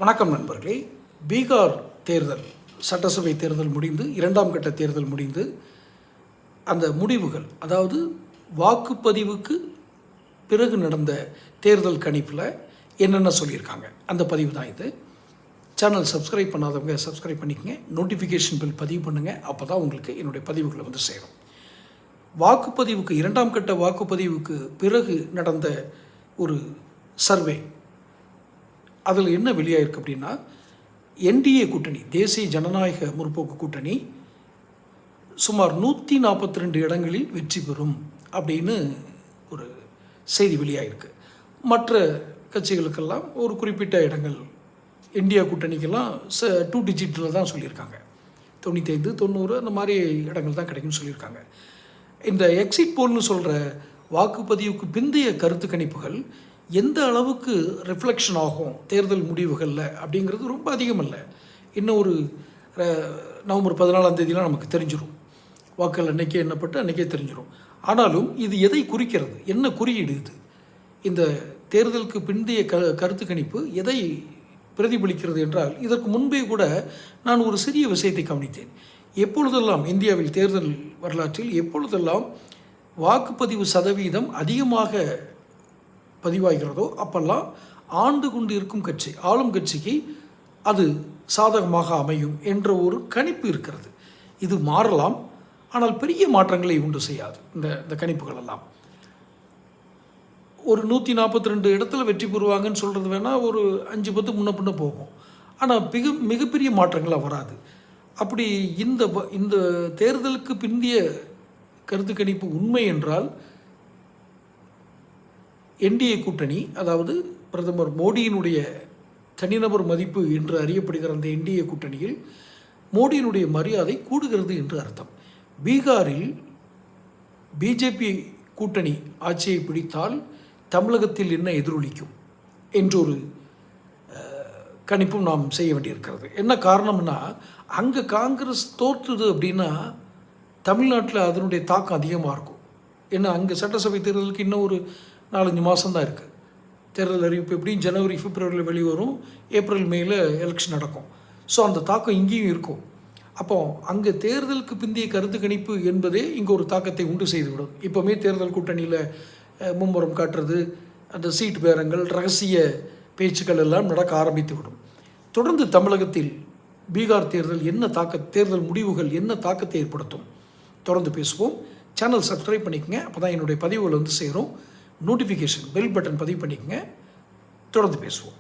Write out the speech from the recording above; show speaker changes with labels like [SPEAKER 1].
[SPEAKER 1] வணக்கம் நண்பர்களே. பீகார் தேர்தல், சட்டசபை தேர்தல் முடிந்து, இரண்டாம் கட்ட தேர்தல் முடிந்து, அந்த முடிவுகள், அதாவது வாக்குப்பதிவுக்கு பிறகு நடந்த தேர்தல் கணிப்பில் என்னென்ன சொல்லியிருக்காங்க, அந்த பதிவு தான் இது. சேனல் சப்ஸ்கிரைப் பண்ணாதவங்க சப்ஸ்கிரைப் பண்ணிக்கங்க, நோட்டிஃபிகேஷன் பில் பதிவு பண்ணுங்கள். அப்போ தான் உங்களுக்கு என்னுடைய பதிவுகளை வந்து சேரும். வாக்குப்பதிவுக்கு, இரண்டாம் கட்ட வாக்குப்பதிவுக்கு பிறகு நடந்த ஒரு சர்வே, அதில் என்ன வெளியாயிருக்கு அப்படின்னா, என்டிஏ கூட்டணி, தேசிய ஜனநாயக முற்போக்கு கூட்டணி சுமார் 142 இடங்களில் வெற்றி பெறும் அப்படின்னு ஒரு செய்தி வெளியாயிருக்கு. மற்ற கட்சிகளுக்கெல்லாம் ஒரு குறிப்பிட்ட இடங்கள், இந்தியா கூட்டணிக்கெல்லாம் 2 டிஜிட்டில் தான் சொல்லியிருக்காங்க. 95, 90 அந்த மாதிரி இடங்கள் தான் கிடைக்கும்னு சொல்லியிருக்காங்க. இந்த எக்ஸிட் போல்னு சொல்கிற வாக்குப்பதிவுக்கு பிந்தைய கருத்து கணிப்புகள் எந்த அளவுக்கு ரிஃப்ளெக்ஷன் ஆகும் தேர்தல் முடிவுகளில் அப்படிங்கிறது ரொம்ப அதிகம் இல்லை. இன்னும் ஒரு நவம்பர் 14ஆம் தேதியெலாம் நமக்கு தெரிஞ்சிடும். வாக்குகள் அன்றைக்கே எண்ணப்பட்டு அன்றைக்கே தெரிஞ்சிடும். ஆனாலும் இது எதை குறிக்கிறது, என்ன குறியீடு இது? இந்த தேர்தலுக்கு பிந்தைய கருத்து கணிப்பு எதை பிரதிபலிக்கிறது என்றால், இதற்கு முன்பே கூட நான் ஒரு சிறிய விஷயத்தை கவனித்தேன். எப்பொழுதெல்லாம் இந்தியாவில் தேர்தல் வரலாற்றில் எப்பொழுதெல்லாம் வாக்குப்பதிவு சதவீதம் அதிகமாக பதிவாகிறதோ அப்பெல்லாம் ஆண்டு கொண்டு இருக்கும் கட்சி, ஆளும் கட்சிக்கு அது சாதகமாக அமையும் என்ற ஒரு கணிப்பு இருக்கிறது. இது மாறலாம், ஆனால் பெரிய மாற்றங்களை உண்டு செய்யாது. இந்த கணிப்புகள் எல்லாம் ஒரு 142 இடத்துல வெற்றி பெறுவாங்கன்னு சொல்கிறது வேணால் ஒரு 5-10 முன்ன பின்ன போகும். ஆனால் மிகப்பெரிய மாற்றங்களாக வராது. அப்படி இந்த தேர்தலுக்கு பிந்திய கருத்து கணிப்பு உண்மை என்றால், என்டிஏ கூட்டணி, அதாவது பிரதமர் மோடியினுடைய தனிநபர் மதிப்பு என்று அறியப்படுகிற அந்த என்டிஏ கூட்டணியில் மோடியினுடைய மரியாதை கூடுகிறது என்று அர்த்தம். பீகாரில் பிஜேபி கூட்டணி ஆட்சியை பிடித்தால் தமிழகத்தில் என்ன எதிரொலிக்கும் என்றொரு கணிப்பும் நாம் செய்ய வேண்டியிருக்கிறது. என்ன காரணம்னா, அங்கே காங்கிரஸ் தோற்றுது அப்படின்னா தமிழ்நாட்டில் அதனுடைய தாக்கம் அதிகமாக இருக்கும். ஏன்னா அங்கே சட்டசபை தேர்தலுக்கு இன்னும் ஒரு 4-5 மாதம் தான் இருக்குது. தேர்தல் அறிவிப்பு எப்படியும் ஜனவரி, பிப்ரவரியில் வெளிவரும், ஏப்ரல், மேல எலெக்ஷன் நடக்கும். ஸோ அந்த தாக்கம் இங்கேயும் இருக்கும். அப்போ அங்கே தேர்தலுக்கு பிந்தைய கருத்து கணிப்பு என்பதே இங்கே ஒரு தாக்கத்தை உண்டு செய்துவிடும். இப்போவுமே தேர்தல் கூட்டணியில் மும்முரம் காட்டுறது, அந்த சீட் பேரங்கள், ரகசிய பேச்சுக்கள் எல்லாம் நடக்க ஆரம்பித்து விடும். தொடர்ந்து தமிழகத்தில் பீகார் தேர்தல் தேர்தல் முடிவுகள் என்ன தாக்கத்தை ஏற்படுத்தும், தொடர்ந்து பேசுவோம். சேனல் சப்ஸ்கிரைப் பண்ணிக்கங்க, அப்போ தான் என்னுடைய பதிவுகள் வந்து சேரும். நோட்டிஃபிகேஷன் பெல் பட்டன் பதிவு பண்ணிக்கங்க. தொடர்ந்து பேசுவோம்.